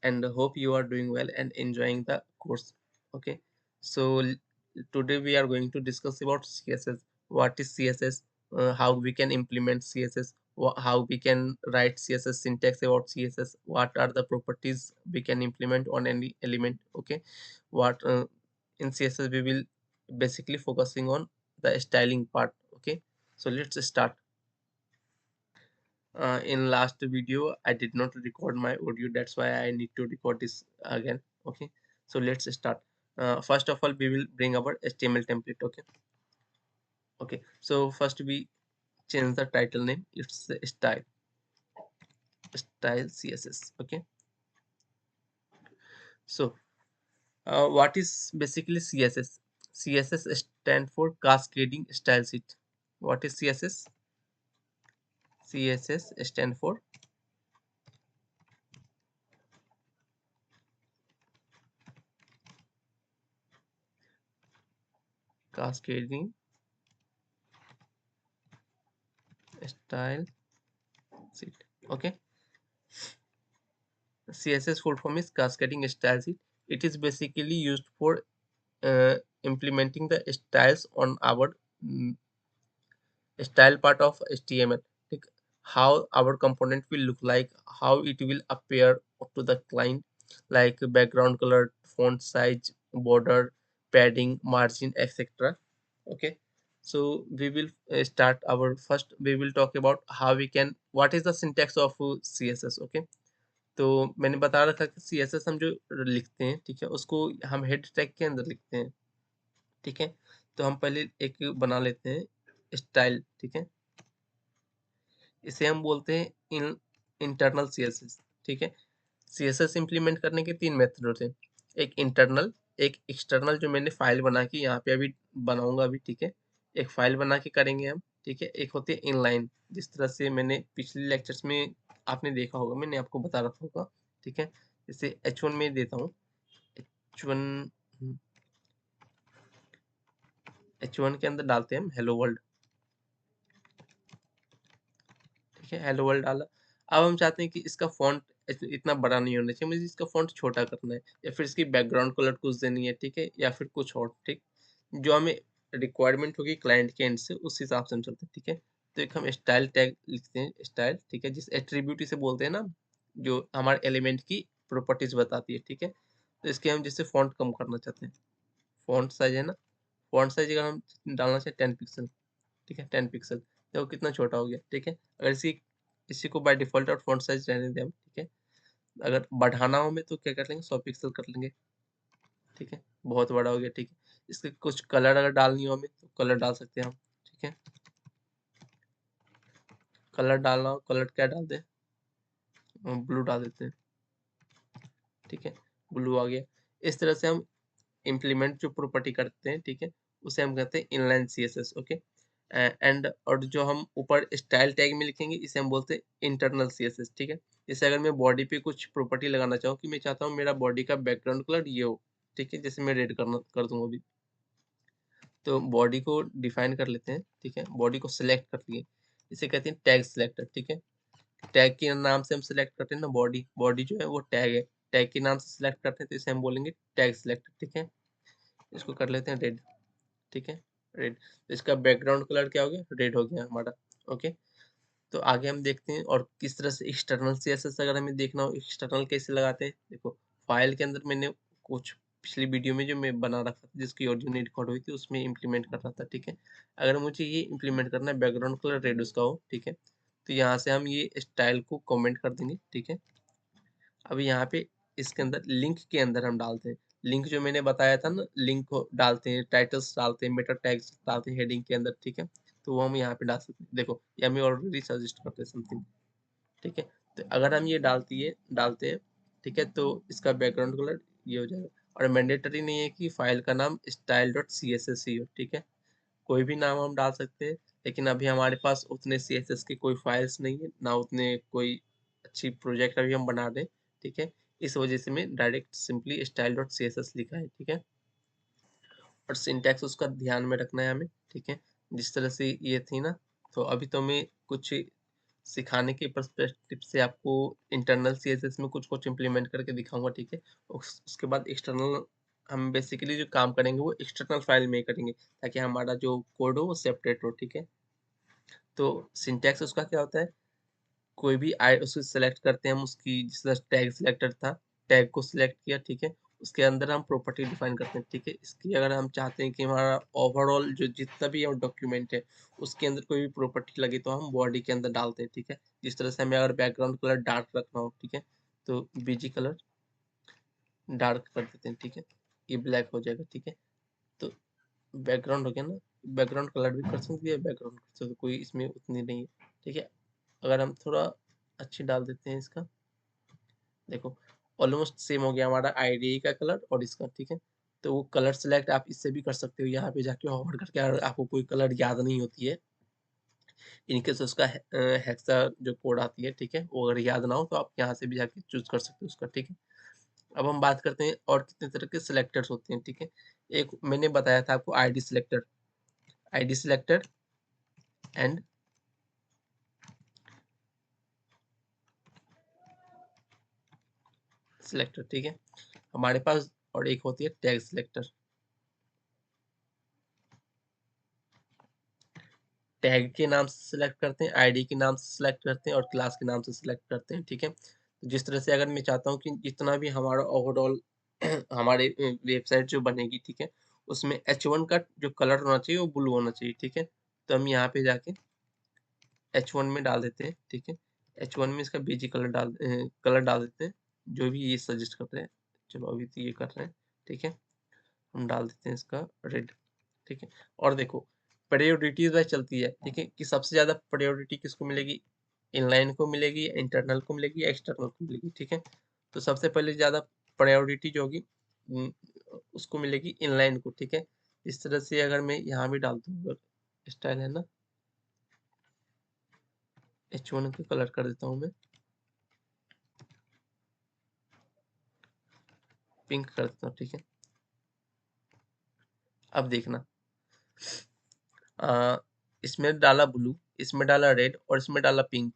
and hope you are doing well and enjoying the course. Okay, so today we are going to discuss about CSS. What is CSS? How we can implement CSS? How we can write CSS syntax about CSS? What are the properties we can implement on any element? Okay, what in CSS we will basically focusing on the styling part. Okay, so let's start. In last video I did not record my audio, that's why I need to record this again. Okay, so let's start. First of all we will bring our HTML template. Okay, so first we change the title name, it's style CSS. Okay, so what is basically CSS? CSS stand for cascading style sheet. What is CSS? CSS stand for cascading style sheet. Okay, CSS full form is cascading style sheet. It is basically used for implementing the styles on our style part of HTML. Like how our component will look like, how it will appear to the client, like background color, font size, border, padding, margin, etc. Okay, so we will start our first. We will talk about how we can. What is the syntax of CSS? Okay, तो मैंने बता रखा कि CSS हम जो लिखते हैं, ठीक है, उसको हम हेड टैग के अंदर लिखते हैं, ठीक है। तो हम पहले एक बना लेते हैं स्टाइल, ठीक है, इसे हम बोलते हैं इन इंटरनल CSS, ठीक है। CSS इम्प्लीमेंट करने के 3 मेथड होते हैं, एक इंटरनल, एक एक्सटर्नल जो मैंने फाइल बना के यहाँ पे अभी बनाऊंगा अभी, ठीक है, एक फाइल बना के करेंगे हम, ठीक है। एक होती है इनलाइन, जिस तरह से मैंने पिछले लेक्चर्स में आपने देखा होगा, मैंने आपको बता रखा होगा, ठीक है। जैसे H1 में देता हूँ, H1 H1 के अंदर डालते हैं हम हेलो वर्ल्ड, ठीक है, हेलो वर्ल्ड डाला। अब हम चाहते हैं कि इसका फॉन्ट इतना बड़ा नहीं होना चाहिए, मुझे इसका फॉन्ट छोटा करना है, या फिर इसकी बैकग्राउंड कलर कुछ देनी है, ठीक है, या फिर कुछ और, ठीक, जो हमें रिक्वायरमेंट होगी क्लाइंट के एंड से, उस हिसाब से हम चलते हैं, ठीक है। तो एक हम स्टाइल टैग लिखते हैं, स्टाइल, ठीक है, जिस एट्रीब्यूट इसे बोलते हैं ना, जो हमारे एलिमेंट की प्रॉपर्टीज बताती है, ठीक है। तो इसके हम जैसे फॉन्ट कम करना चाहते हैं, फॉन्ट साइज है ना, फॉन्ट साइज अगर हम डालना चाहें 10 पिक्सल, ठीक है, 10 पिक्सल, तो कितना छोटा हो गया, ठीक है। अगर इसी को बाय डिफॉल्ट और फॉन्ट साइज रहने दें हम, ठीक है। अगर बढ़ाना हो में तो क्या कर लेंगे, 100 पिक्सल कर लेंगे, ठीक है, बहुत बड़ा हो गया, ठीक है। इसके कुछ कलर अगर डालनी हो हमें तो कलर डाल सकते हैं हम, ठीक है। कलर डालना हो, कलर क्या डाल दें, ब्लू डाल देते हैं, ठीक है, ब्लू आ गया। इस तरह से हम इम्प्लीमेंट जो प्रॉपर्टी करते हैं, ठीक है, उसे हम कहते हैं इनलाइन CSS। ओके, एंड और जो हम ऊपर स्टाइल टैग में लिखेंगे इसे हम बोलते हैं इंटरनल CSS, ठीक है। जैसे अगर मैं बॉडी पे कुछ प्रॉपर्टी लगाना चाहूँ कि मैं चाहता हूँ मेरा बॉडी का बैकग्राउंड कलर ये हो, ठीक है, जैसे मैं रेड करना कर दूंगा अभी, तो बॉडी को डिफाइन कर लेते हैं, ठीक है, बॉडी को सिलेक्ट कर लिए, इसे कहते हैं टैग सिलेक्टर, ठीक है। टैग के नाम से हम सिलेक्ट करते हैं ना, बॉडी बॉडी जो है वो टैग है, टैग के नाम से सिलेक्ट करते हैं तो इसे हम बोलेंगे टैग सिलेक्टर, ठीक है। इसको कर लेते हैं रेड, ठीक है, रेड। तो इसका बैकग्राउंड कलर क्या हो गया, रेड हो गया हमारा। ओके, तो आगे हम देखते हैं और किस तरह से एक्सटर्नल CSS अगर हमें देखना हो एक्सटर्नल कैसे लगाते हैं। देखो फाइल के अंदर मैंने कुछ पिछली वीडियो में जो मैं बना रखा था जिसकी ऑडियो नहीं रिकॉर्ड हुई थी उसमें इम्प्लीमेंट कर रहा था, ठीक है। अगर मुझे ये इम्प्लीमेंट करना है बैकग्राउंड कलर रेड उसका हो, ठीक है, तो यहाँ से हम ये स्टाइल को कमेंट कर देंगे, ठीक है। अब यहाँ पे इसके अंदर लिंक के अंदर हम डालते हैं, लिंक जो मैंने बताया था ना, लिंक को डालते हैं, टाइटल्स डालते हैं, मेटा टैग्स डालते हैं हेडिंग के अंदर, ठीक है। तो वो हम यहाँ पे डाल सकते हैं, देखो ये हमें ऑलरेडी सजेस्ट करते हैं समथिंग, ठीक है। तो अगर हम ये डालते हैं, ठीक है, तो इसका बैकग्राउंड कलर ये हो जाएगा। और मैंडेटरी नहीं है कि फाइल का नाम style.css ही हो, ठीक है, कोई भी नाम हम डाल सकते हैं। लेकिन अभी हमारे पास उतने CSS की कोई फाइल्स नहीं है ना, उतने कोई अच्छी प्रोजेक्ट अभी हम बना दें, ठीक है। इस वजह से मैं डायरेक्ट सिंपली style.css लिखा है, ठीक है। और सिंटैक्स उसका ध्यान में रखना है हमें, ठीक है। जिस तरह से ये थी ना, तो अभी तो मैं कुछ सिखाने के पर्सपेक्टिव से आपको इंटरनल सीएसएस में कुछ-कुछ इम्प्लीमेंट करके दिखाऊँगा, ठीक है? उसके बाद एक्सटर्नल हम बेसिकली जो काम करेंगे वो एक्सटर्नल फाइल में ही करेंगे, ताकि हमारा जो कोड हो वो सेपरेट हो, ठीक है? तो सिंटैक्स उसका क्या होता है, कोई भी उसको सेलेक्ट करते हैं हम, उसकी जिस तरह टैग सिलेक्टर था, टैग को सिलेक्ट किया, ठीक है? उसके अंदर हम प्रॉपर्टी डिफाइन करते हैं, ठीक है? इसकी अगर हम चाहते हैं कि हमारा ओवरऑल जो जितना भी डॉक्यूमेंट है, उसके अंदर कोई भी प्रॉपर्टी लगी तो हम बॉडी के अंदर डालते हैं, ठीक है? जिस तरह से हमें अगर बैकग्राउंड कलर डार्क रखना हो, ठीक है? तो बीजी कलर डार्क कर देते हैं, ठीक है? ये ब्लैक हो जाएगा, ठीक है? तो बैकग्राउंड हो गया ना, बैकग्राउंड कलर भी कर सकते हैं, बैकग्राउंड कर सकते, कोई इसमें उतनी नहीं है, ठीक है? अगर हम थोड़ा अच्छी डाल देते हैं इसका, देखो ऑलमोस्ट सेम हो गया हमारा आईडीई का कलर और इसका, ठीक है? तो वो कलर सेलेक्ट आप इससे भी कर सकते हो, यहाँ पे जाके होवर करके, अगर आपको कोई कलर याद नहीं होती है, इनकेस उसका हेक्सा जो कोड आती है, ठीक है? वो अगर याद ना हो तो आप यहाँ से भी जाके चूज कर सकते हो उसका, ठीक है? अब हम बात करते हैं और कितने तरह के सिलेक्टर्स होते हैं, ठीक है? एक मैंने बताया था आपको आईडी सिलेक्टर एंड सिलेक्टर, ठीक है? हमारे पास और एक होती है टैग सिलेक्टर। टैग के नाम से सिलेक्ट करते हैं, आईडी के नाम से सिलेक्ट करते हैं और क्लास के नाम से सिलेक्ट करते हैं, ठीक है? तो जिस तरह से अगर मैं चाहता हूँ कि जितना भी हमारा ओवरऑल हमारे वेबसाइट जो बनेगी, ठीक है? उसमें H1 का जो कलर होना चाहिए वो ब्लू होना चाहिए, ठीक है? तो हम यहाँ पे जाके H1 में डाल देते हैं, ठीक है? H1 में इसका बीजी कलर डाल देते हैं, जो भी ये सजेस्ट करते हैं। चलो अभी तो ये कर रहे हैं, ठीक है? हम डाल देते हैं इसका रेड, ठीक है? और देखो प्रायोरिटीज वाइज चलती है, ठीक है? कि सबसे ज्यादा प्रायोरिटी किसको मिलेगी, इनलाइन को मिलेगी, इंटरनल को मिलेगी या एक्सटर्नल को मिलेगी, ठीक है? तो सबसे पहले ज्यादा प्रायोरिटी जो होगी उसको मिलेगी इनलाइन को, ठीक है? इस तरह से अगर मैं यहाँ भी डाल दूँ, स्टाइल है ना, H1 का कलर कर देता हूँ मैं, पिंक कर देता हूँ, ठीक है? अब देखना, आ, इसमें डाला ब्लू, इसमें डाला रेड और इसमें डाला पिंक,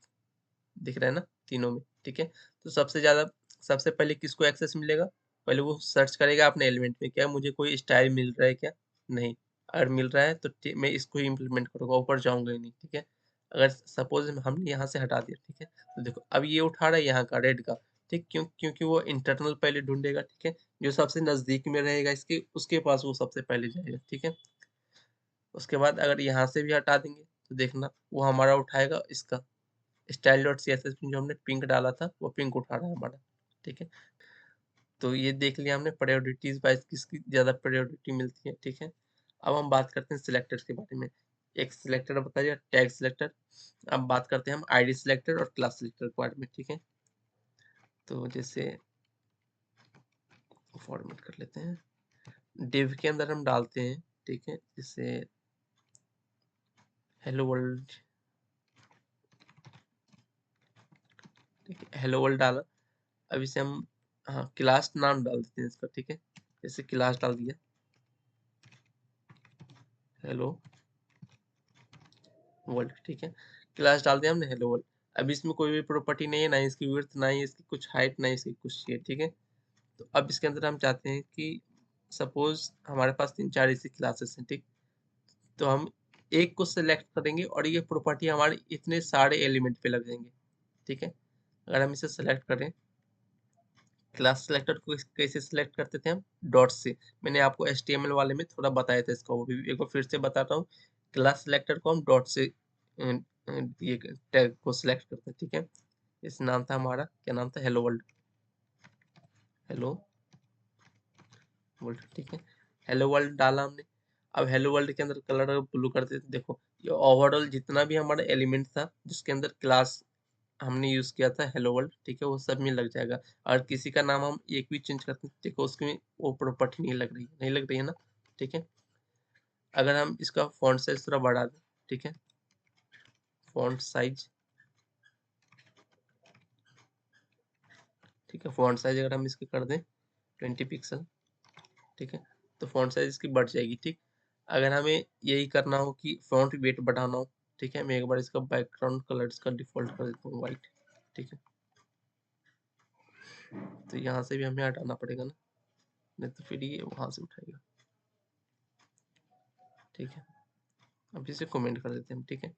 दिख रहा है ना तीनों में, ठीक है? तो सबसे पहले किसको एक्सेस मिलेगा, पहले वो सर्च करेगा अपने एलिमेंट में, क्या मुझे कोई स्टाइल मिल रहा है क्या, नहीं, अगर मिल रहा है तो मैं इसको ही इम्प्लीमेंट करूंगा, ऊपर जाऊंगा ही नहीं, ठीक है? अगर सपोज हमने यहाँ से हटा दिया, ठीक है? तो देखो अब ये उठा रहा है यहाँ का रेड का, ठीक, क्योंकि वो इंटरनल पहले ढूंढेगा, ठीक है? जो सबसे नजदीक में रहेगा इसके, उसके पास वो सबसे पहले जाएगा, ठीक है? उसके बाद अगर यहाँ से भी हटा देंगे तो देखना वो हमारा उठाएगा इसका style dot C S S में, जो हमने पिंक डाला था वो पिंक उठा रहा है हमारा, ठीक है? तो ये देख लिया हमने प्रायोरिटीज वाइज किसकी ज्यादा प्रायोरिटी मिलती है, ठीक है? अब हम बात करते हैं सिलेक्टर के बारे में। एक सिलेक्टर बताइए, टैग सिलेक्टर। अब बात करते हैं हम आईडी सिलेक्टर और क्लास सिलेक्टर के बारे में, ठीक है? तो जैसे फॉर्मेट कर लेते हैं, डिव के अंदर हम डालते हैं, ठीक है? जैसे हेलो वर्ल्ड, ठीक है? हेलो वर्ल्ड डाला। अब इसे हम, हाँ, क्लास नाम डाल देते हैं इसका, ठीक है? जैसे क्लास डाल दिया, हेलो वर्ल्ड, ठीक है? क्लास डाल दिया हमने हेलो वर्ल्ड। अब इसमें कोई भी प्रॉपर्टी नहीं है, ना ही इसकी विड्थ, ना ही इसकी कुछ हाइट, ना ही इसकी कुछ ये, ठीक है? तो अब इसके अंदर हम चाहते हैं कि सपोज हमारे पास 3-4 ऐसी क्लासेस हैं, ठीक? तो हम एक को सिलेक्ट करेंगे और ये प्रॉपर्टी हमारे इतने सारे एलिमेंट पे लग जाएंगे, ठीक है? अगर हम इसे सेलेक्ट करें, क्लास सिलेक्टर को कैसे सिलेक्ट करते थे हम, डॉट से। मैंने आपको HTML वाले में थोड़ा बताया था इसका ओवरव्यू, एक बार फिर से बताता हूँ। क्लास सिलेक्टर को हम डॉट से ये टैग को सिलेक्ट करते हैं, ठीक है? इस नाम था हमारा, क्या नाम था, हेलो वर्ल्ड, हेलो वर्ल्ड, ठीक है? हेलो वर्ल्ड डाला हमने। अब हेलो वर्ल्ड के अंदर कलर ब्लू कर देते, देखो ये ओवरऑल जितना भी हमारा एलिमेंट था जिसके अंदर क्लास हमने यूज किया था हेलो वर्ल्ड, ठीक है? वो सब में लग जाएगा। और किसी का नाम हम एक भी चेंज करते हैं, देखो उसमें वो प्रॉपर्टी नहीं लग रही है, नहीं लग रही है ना, ठीक है? अगर हम इसका फॉन्ट साइज थोड़ा बढ़ा दें, ठीक है? फॉन्ट साइज, ठीक है? फॉन्ट साइज अगर हम इसके कर दें 20 पिक्सल, ठीक है? तो फॉन्ट साइज इसकी बढ़ जाएगी, ठीक? अगर हमें यही करना हो कि फॉन्ट वेट बढ़ाना हो, ठीक है। मैं एक बार इसका बैकग्राउंड कलर इसका डिफ़ॉल्ट कर देता हूँ व्हाइट, ठीक है। तो यहाँ से भी हमें हटाना पड़ेगा ना, नहीं तो फिर ये वहाँ से उठाएगा, ठीक है। अब इसे कमेंट कर देते हैं हम, ठीक है।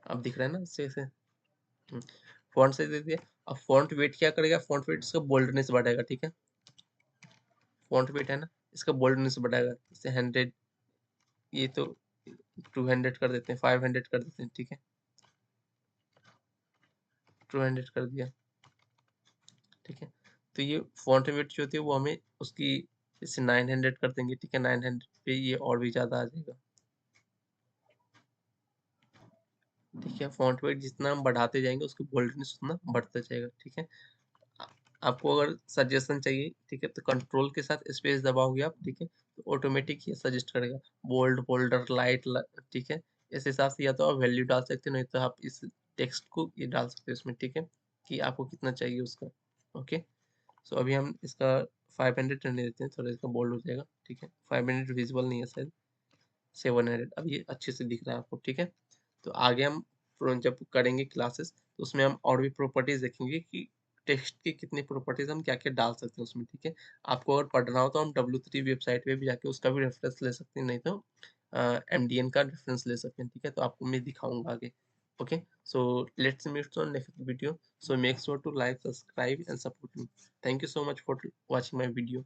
अब दिख रहा है ना अच्छे से। फ़ॉन्ट साइज़ दे दिया। अब फ़ॉन्ट वेट क्या करेगा, फ़ॉन्ट वेट इसका बोल्डनेस बढ़ाएगा, ठीक है। फ़ॉन्ट वेट है ना, इसका बोल्डनेस बढ़ाएगा। जैसे 100, ये तो 200 कर देते हैं, 500 कर देते हैं, ठीक है। 200 कर दिया, ठीक है। तो ये फ़ॉन्ट वेट जो होती है वो हमें उसकी जैसे 900 कर देंगे, ठीक है। 900 पे ये और भी ज़्यादा आ जाएगा, ठीक है। फ़ॉन्ट वेट जितना हम बढ़ाते जाएँगे उसकी बोल्डनेस उतना बढ़ता जाएगा, ठीक है। आ आपको अगर सजेशन चाहिए, ठीक है, तो कंट्रोल के साथ स्पेस दबाओगे आप, ठीक है, तो ऑटोमेटिक ये सजेस्ट करेगा बोल्ड, बोल्डर, लाइट ल ठीक है। इस हिसाब से या तो आप वैल्यू डाल सकते हो, नहीं तो आप इस टेक्स्ट को ये डाल सकते हो इसमें, ठीक है, कि आपको कितना चाहिए उसका। ओके, सो अभी हम इसका 500 रहने देते हैं, थोड़ा इसका बोल्ड हो जाएगा, ठीक है। 500 विजिबल नहीं है शायद, 700, अब ये अच्छे से दिख रहा है आपको, ठीक है। तो आगे हम जब करेंगे क्लासेस, तो उसमें हम और भी प्रॉपर्टीज देखेंगे कि टेक्स्ट की कितनी प्रॉपर्टीज हम क्या-क्या डाल सकते हैं उसमें, ठीक है। आपको अगर पढ़ना हो तो हम W3 वेबसाइट पे भी जाके उसका भी रेफरेंस ले सकते हैं, नहीं तो MDN का रेफरेंस ले सकते हैं, ठीक है। तो आपको मैं दिखाऊँगा आगे। Okay, so let's meet on next video. So make sure to like, subscribe and support me. Thank you so much for watching my video.